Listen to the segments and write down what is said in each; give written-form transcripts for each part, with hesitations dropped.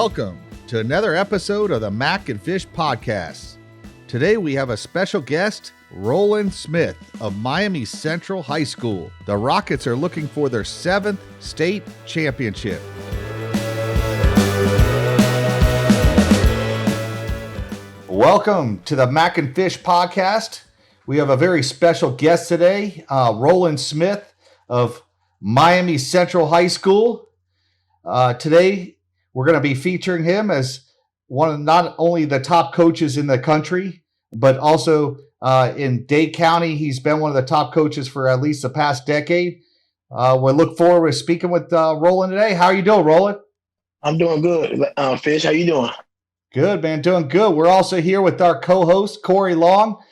Welcome to another episode of the Mac and Fish Podcast. Today we have a special guest, Roland Smith of Miami Central High School. The Rockets are looking for their 7th state championship. Welcome to the Mac and Fish Podcast. We have a very special guest today, Roland Smith of Miami Central High School. Today, we're going to be featuring him as one of not only the top coaches in the country, but also in Dade County. He's been one of the top coaches for at least the past decade. We look forward to speaking with Roland today. How are you doing, Roland? I'm doing good. Fish, how you doing? Good, man. Doing good. We're also here with our co-host, Corey Long.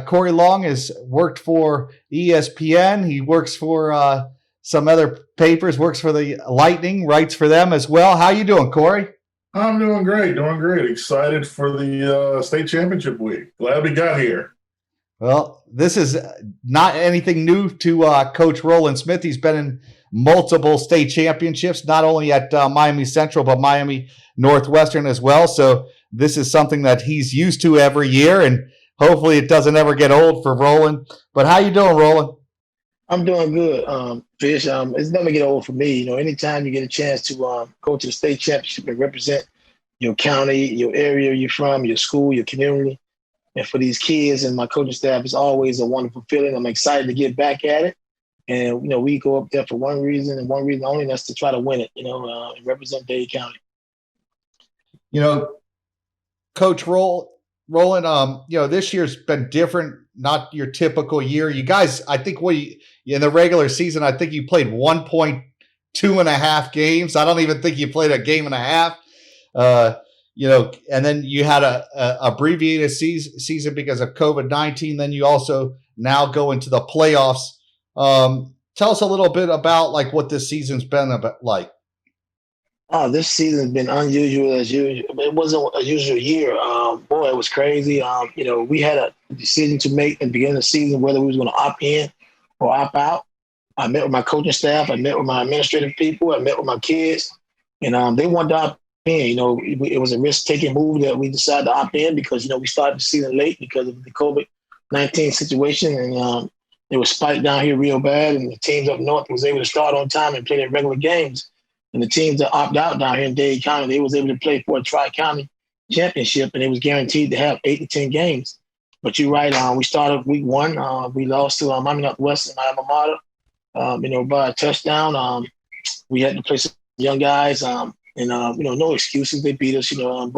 Corey Long has worked for ESPN. He works for some other papers, works for the Lightning, writes for them as well. How you doing, Corey? I'm doing great. Excited for the state championship week. Glad we got here. Well, this is not anything new to Coach Roland Smith. He's been in multiple state championships, not only at Miami Central, but Miami Northwestern as well. So this is something that he's used to every year, and hopefully it doesn't ever get old for Roland. But how you doing, Roland? I'm doing good, Fish. It's never get old for me. You know, anytime you get a chance to go to the state championship and represent your county, your area you're from, your school, your community, and for these kids and my coaching staff, it's always a wonderful feeling. I'm excited to get back at it. And, you know, we go up there for one reason and one reason only, and that's to try to win it, and represent Dade County. You know, Coach Roland, this year's been different, not your typical year. You guys, I think in the regular season, I think you played 1.2 games. I don't even think you played a game and a half. And then you had a abbreviated season because of COVID-19. Then you also now go into the playoffs. Tell us a little bit about like what this season's been like. This season has been unusual as usual. It wasn't a usual year. It was crazy. We had a decision to make at the beginning of the season whether we was going to opt in or opt out. I met with my coaching staff. I met with my administrative people. I met with my kids, and they wanted to opt in. It was a risk-taking move that we decided to opt in because we started the season late because of the COVID-19 situation, and it was spiked down here real bad. And the teams up north was able to start on time and play their regular games. And the teams that opt out down here in Dade County, they was able to play for a tri-county championship, and it was guaranteed to have 8 to 10 games. But you're right. We started week 1. We lost to Miami Northwestern, my alma mater, by a touchdown. We had to play some young guys, no excuses. They beat us, and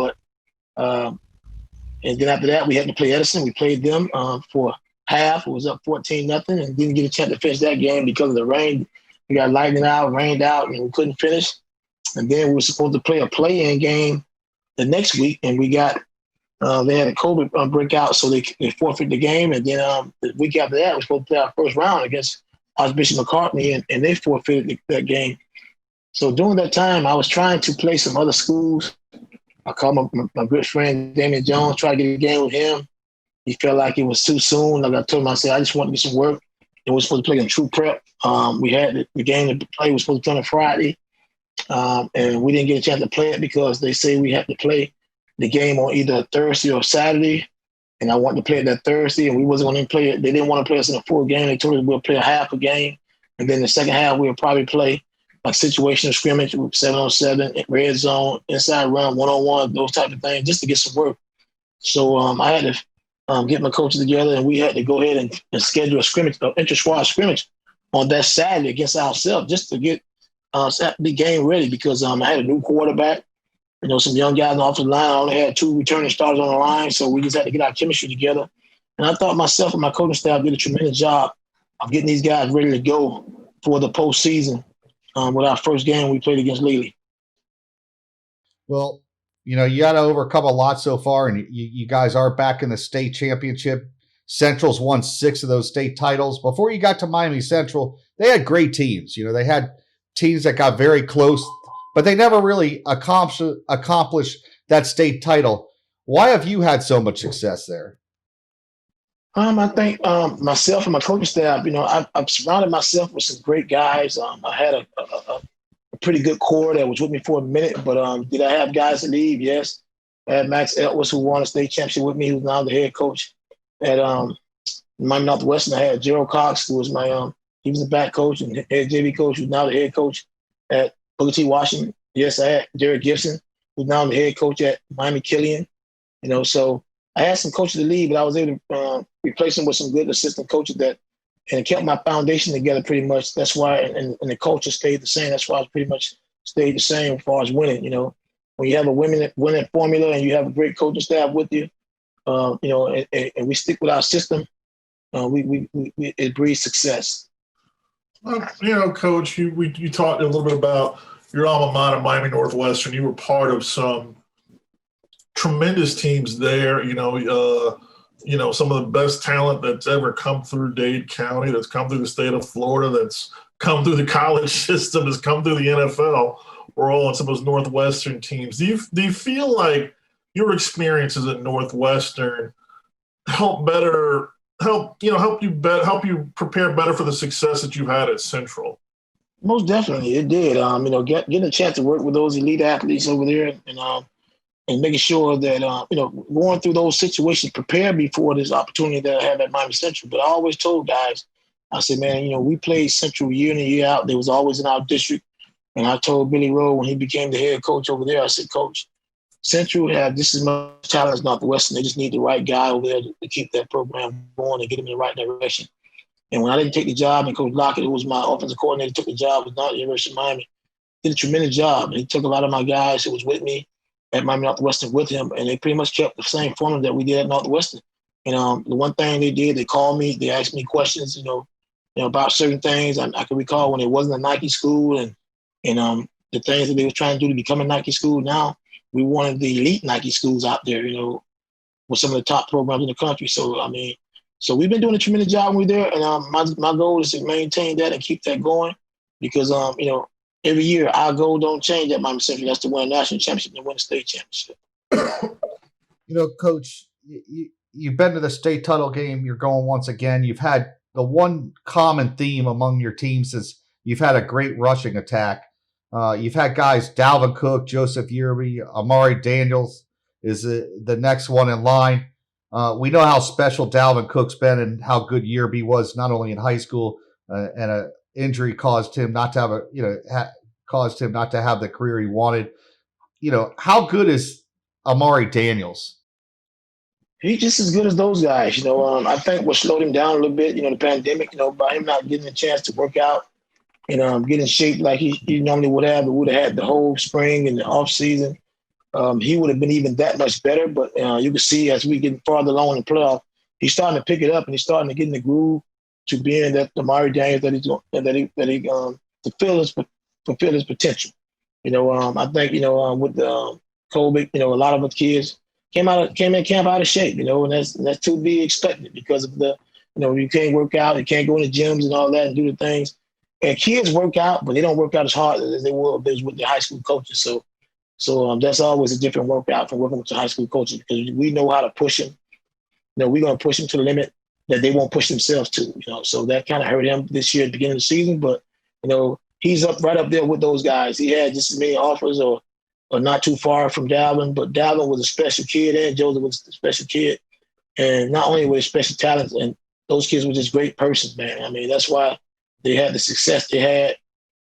then after that, we had to play Edison. We played them for half. It was up 14-0, and didn't get a chance to finish that game because of the rain. We got rained out, and we couldn't finish. And then we were supposed to play a play-in game the next week, and we got they had a COVID breakout, so they forfeited the game. And then the week after that, we were supposed to play our first round against Archbishop McCartney, and they forfeited that game. So during that time, I was trying to play some other schools. I called my good friend Damian Jones, tried to get a game with him. He felt like it was too soon. Like I told him, I said, I just want to get some work. And we're supposed to play in true prep. We had the game to play was supposed to play on Friday. And we didn't get a chance to play it because they say we had to play the game on either Thursday or Saturday. And I wanted to play it that Thursday, and we wasn't going to play it. They didn't want to play us in a full game. They told us we'll play a half a game. And then the second half, we'll probably play like situational scrimmage with 7-on-7, red zone, inside run, one-on-one, those type of things, just to get some work. So I had to get my coaches together, and we had to go ahead and schedule a scrimmage, an inter-squad scrimmage on that Saturday against ourselves, just to get the game ready because I had a new quarterback, some young guys off the line. I only had 2 returning starters on the line, so we just had to get our chemistry together. And I thought myself and my coaching staff did a tremendous job of getting these guys ready to go for the postseason with our first game we played against Lely. Well, you got to overcome a lot so far, and you guys are back in the state championship. Central's won 6 of those state titles. Before you got to Miami Central, they had great teams. They had teams that got very close, but they never really accomplished that state title. Why have you had so much success there? I think myself and my coaching staff, I've surrounded myself with some great guys. I had a pretty good core that was with me for a minute. But did I have guys to leave? Yes. I had Max Edwards, who won a state championship with me, who's now the head coach at Miami Northwestern. I had Gerald Cox, who was he was the back coach and head JV coach, who's now the head coach at Booker T. Washington. Yes, I had Jared Gibson, who's now the head coach at Miami Killian. So I had some coaches to leave, but I was able to replace them with some good assistant coaches and it kept my foundation together pretty much. That's why, and the culture stayed the same. That's why I pretty much stayed the same as far as winning. When you have a winning formula and you have a great coaching staff with you, and we stick with our system, it breeds success. Coach, you talked a little bit about your alma mater, Miami Northwestern. You were part of some tremendous teams there. Some of the best talent that's ever come through Dade County, that's come through the state of Florida, that's come through the college system, has come through the NFL. We're all on some of those Northwestern teams. Do you feel like your experiences at Northwestern help you prepare better for the success that you've had at Central? Most definitely, it did. Getting a chance to work with those elite athletes over there, and making sure that going through those situations, prepare me for this opportunity that I have at Miami Central. But I always told guys, I said, man, we played Central year in and year out. They was always in our district. And I told Billy Rowe when he became the head coach over there, I said, Coach, Central have just as much talent as Northwestern. They just need the right guy over there to keep that program going and get them in the right direction. And when I didn't take the job, and Coach Lockett, who was my offensive coordinator, took the job with the University of Miami, did a tremendous job. And he took a lot of my guys who was with me at Miami Northwestern with him, and they pretty much kept the same formula that we did at Northwestern. The one thing they did, they called me, they asked me questions, about certain things. I can recall when it wasn't a Nike school and the things that they were trying to do to become a Nike school. Now we wanted the elite Nike schools out there, with some of the top programs in the country. So we've been doing a tremendous job when we're there, and my goal is to maintain that and keep that going because every year our goal don't change at Miami Central. That's to win a national championship and win a state championship. Coach, you've been to the state title game. You're going once again. You've had the one common theme among your teams is you've had a great rushing attack. You've had guys, Dalvin Cook, Joseph Yerby, Amari Daniels is the next one in line. We know how special Dalvin Cook's been and how good Yerby was, not only in high school, and an injury caused him not to have the career he wanted. How good is Amari Daniels? He's just as good as those guys. I think what slowed him down a little bit, the pandemic, by him not getting a chance to work out and get in shape like he normally would have had the whole spring and the off season. He would have been even that much better. But you can see as we get farther along in the playoff, he's starting to pick it up and he's starting to get in the groove to being that Amari Daniels that he fulfill his potential. I think with COVID, a lot of us kids came in camp out of shape, and that's to be expected because of you can't work out, you can't go in the gyms and all that and do the things. And kids work out, but they don't work out as hard as they would if they was with their high school coaches. So that's always a different workout from working with the high school coaches because we know how to push them. We're going to push them to the limit that they won't push themselves to. So that kind of hurt him this year at the beginning of the season. But he's right up there with those guys. He had just as many offers or not too far from Dalvin, but Dalvin was a special kid and Joseph was a special kid. And not only were they special talents, and those kids were just great persons, man. I mean, that's why they had the success they had,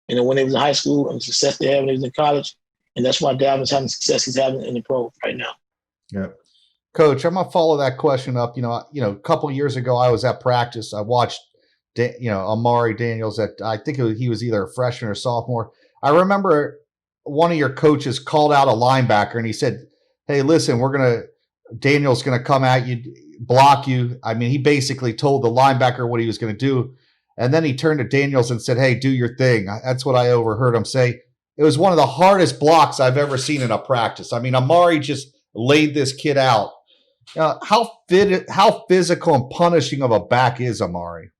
when they was in high school and the success they had when they was in college. And that's why Dalvin's having the success he's having in the pro right now. Yeah. Coach, I'm going to follow that question up. A couple of years ago, I was at practice. I watched, Amari Daniels I think he was either a freshman or sophomore. I remember one of your coaches called out a linebacker and he said, "Hey, listen, Daniel's going to come at you, block you." I mean, he basically told the linebacker what he was going to do. And then he turned to Daniels and said, "Hey, do your thing." That's what I overheard him say. It was one of the hardest blocks I've ever seen in a practice. I mean, Amari just laid this kid out. How physical and punishing of a back is Amari?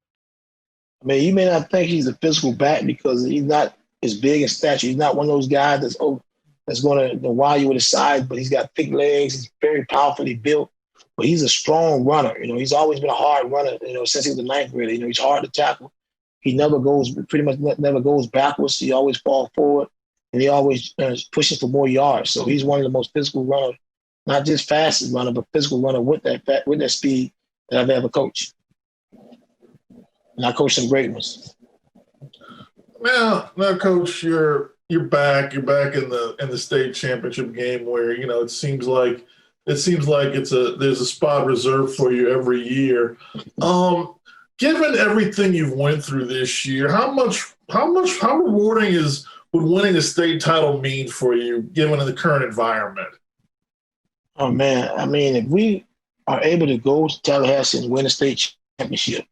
I mean, you may not think he's a physical back because he's not as big in stature. He's not one of those guys that's going to wow you with his size, but he's got thick legs. He's very powerfully built, but he's a strong runner. He's always been a hard runner, since he was a ninth grader. He's hard to tackle. He never goes backwards. He always falls forward. and he always pushes for more yards. So he's one of the most physical runners, not just fastest runner, but physical runner with that speed that I've ever coached. And I coached some great ones. Now, Coach, you're back. You're back in the state championship game where it seems like there's a spot reserved for you every year. Given everything you've went through this year, how rewarding would winning a state title mean for you, given the current environment? Oh man, I mean, if we are able to go to Tallahassee and win a state championship,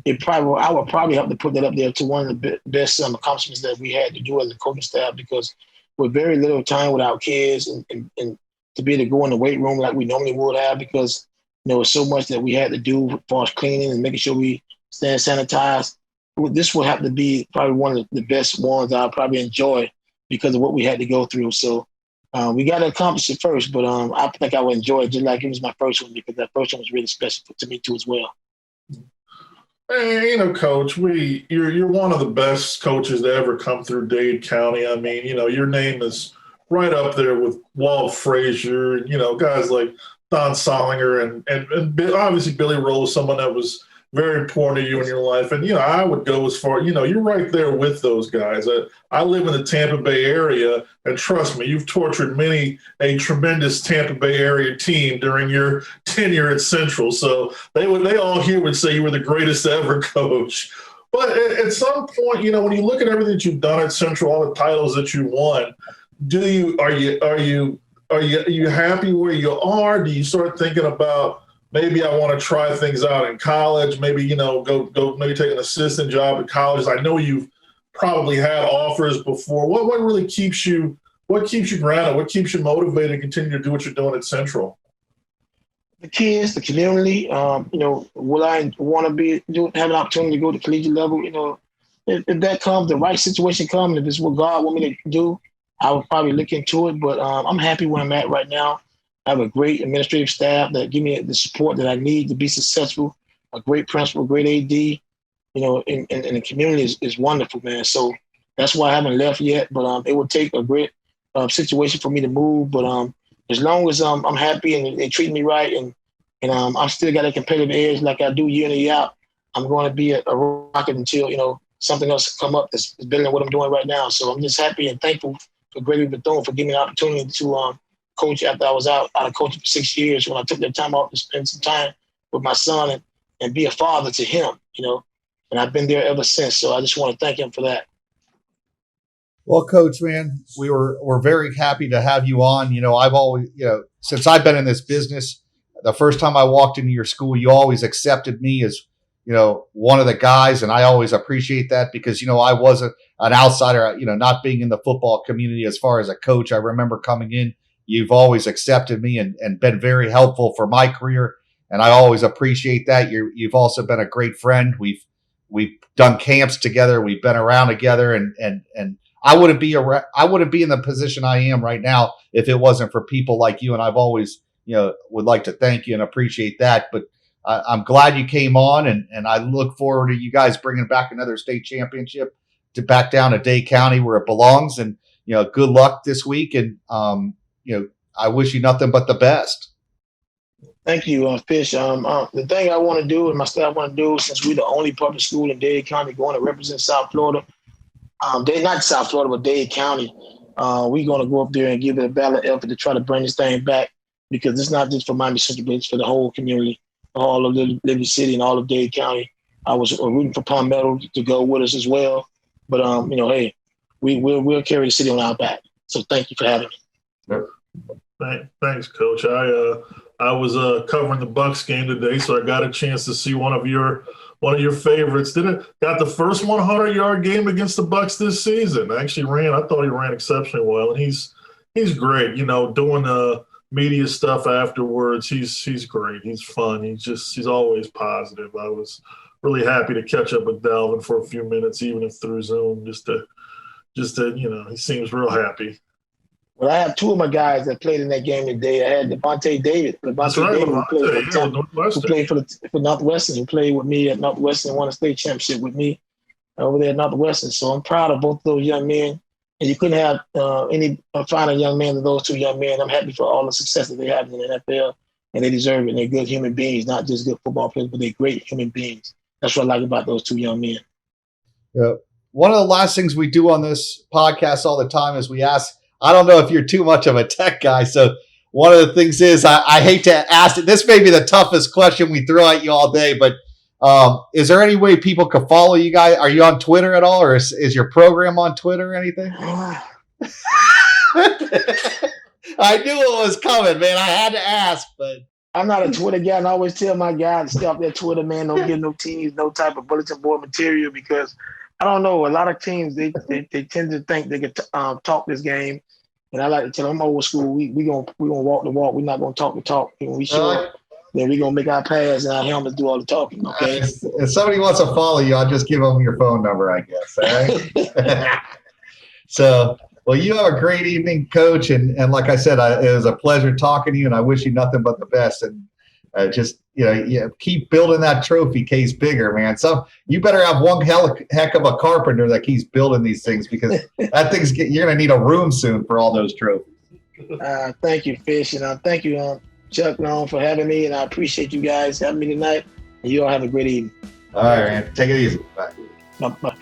I would probably have to put that up there to one of the best accomplishments that we had to do as a coaching staff, because with very little time with our kids and to be able to go in the weight room like we normally would have, because there was so much that we had to do as far as cleaning and making sure we stay sanitized. This would have to be probably one of the best ones I'll probably enjoy because of what we had to go through. So we got to accomplish it first, but I think I would enjoy it just like it was my first one, because that first one was really special to me too as well. Hey, Coach, you're one of the best coaches to ever come through Dade County. I mean, your name is right up there with Walt Frazier and, guys like Don Solinger and obviously Billy Rose, someone that was very important to you in your life. And, I would go as far, you're right there with those guys. I live in the Tampa Bay area, and trust me, you've tortured many a tremendous Tampa Bay area team during your tenure at Central. So they all here would say you were the greatest to ever coach. But at some point, when you look at everything that you've done at Central, all the titles that you won, are you happy where you are? Do you start thinking about, maybe I want to try things out in college, maybe, go maybe take an assistant job at colleges? I know you've probably had offers before. What really keeps you grounded? What keeps you motivated to continue to do what you're doing at Central? The kids, the community, will I want to have an opportunity to go to collegiate level? If that comes, the right situation comes, if it's what God want me to do, I would probably look into it. But I'm happy where I'm at right now. I have a great administrative staff that give me the support that I need to be successful. A great principal, great AD, and the community is wonderful, man. So that's why I haven't left yet. But it would take a great situation for me to move. But as long as I'm happy and they treat me right, and I'm still got a competitive edge like I do year in and year out, I'm going to be a rocket until something else come up that's better than what I'm doing right now. So I'm just happy and thankful for Gregory Bethune for giving me the opportunity to coach after I was out of coaching for 6 years, when I took that time off to spend some time with my son and be a father to him, and I've been there ever since. So I just want to thank him for that. Well, Coach, man, we're very happy to have you on. I've always, since I've been in this business, the first time I walked into your school, you always accepted me as, one of the guys. And I always appreciate that because, I was an outsider, not being in the football community as far as a coach. I remember coming in. You've always accepted me and been very helpful for my career, and I always appreciate that. You've also been a great friend. We've done camps together. We've been around together, and I wouldn't be in the position I am right now if it wasn't for people like you. And I've always would like to thank you and appreciate that. But I'm glad you came on, and I look forward to you guys bringing back another state championship to back down to Dade County where it belongs. And good luck this week, and I wish you nothing but the best. Thank you, Fish. The thing I want to do and my staff want to do, since we're the only public school in Dade County going to represent South Florida, not South Florida, but Dade County, we're going to go up there and give it a ballot effort to try to bring this thing back, because it's not just for Miami Central, but it's for the whole community, all of Liberty City and all of Dade County. I was rooting for Palmetto to go with us as well. But, hey, we'll carry the city on our back. So thank you for having me. Thanks, Coach. I was covering the Bucks game today, so I got a chance to see one of your favorites. Got the first 100-yard game against the Bucks this season. I thought he ran exceptionally well, and he's great. Doing media stuff afterwards. He's great. He's fun. He's always positive. I was really happy to catch up with Dalvin for a few minutes, even if through Zoom, just to he seems real happy. Well, I have two of my guys that played in that game today. I had Levante David. Who played for Northwestern. He played with me at Northwestern, won a state championship with me over there at Northwestern. So I'm proud of both of those young men. And you couldn't have any finer young man than those two young men. I'm happy for all the success that they have in the NFL, and they deserve it. And they're good human beings, not just good football players, but they're great human beings. That's what I like about those two young men. Yeah. One of the last things we do on this podcast all the time is we ask, I don't know if you're too much of a tech guy, so one of the things is I hate to ask it. This may be the toughest question we throw at you all day, but is there any way people can follow you guys? Are you on Twitter at all, or is your program on Twitter or anything? I knew it was coming, man. I had to ask, but I'm not a Twitter guy, and I always tell my guys to stay off their Twitter, man. Don't give no teams no type of bulletin board material because I don't know. A lot of teams they tend to think they can talk this game, and I like to tell them I'm old school. We gonna walk the walk. We're not gonna talk the talk. When we show up, then we're going to make our pass and our helmets do all the talking, okay? If somebody wants to follow you, I'll just give them your phone number, I guess, all right? So, well, you have a great evening, Coach. And like I said, it was a pleasure talking to you, and I wish you nothing but the best. And just, keep building that trophy case bigger, man. So you better have one heck of a carpenter that keeps building these things because that you're going to need a room soon for all those trophies. Thank you, Fish. And thank you, Chuck, for having me, and I appreciate you guys having me tonight. And you all have a great evening. All right, man. Take it easy. Bye. Bye.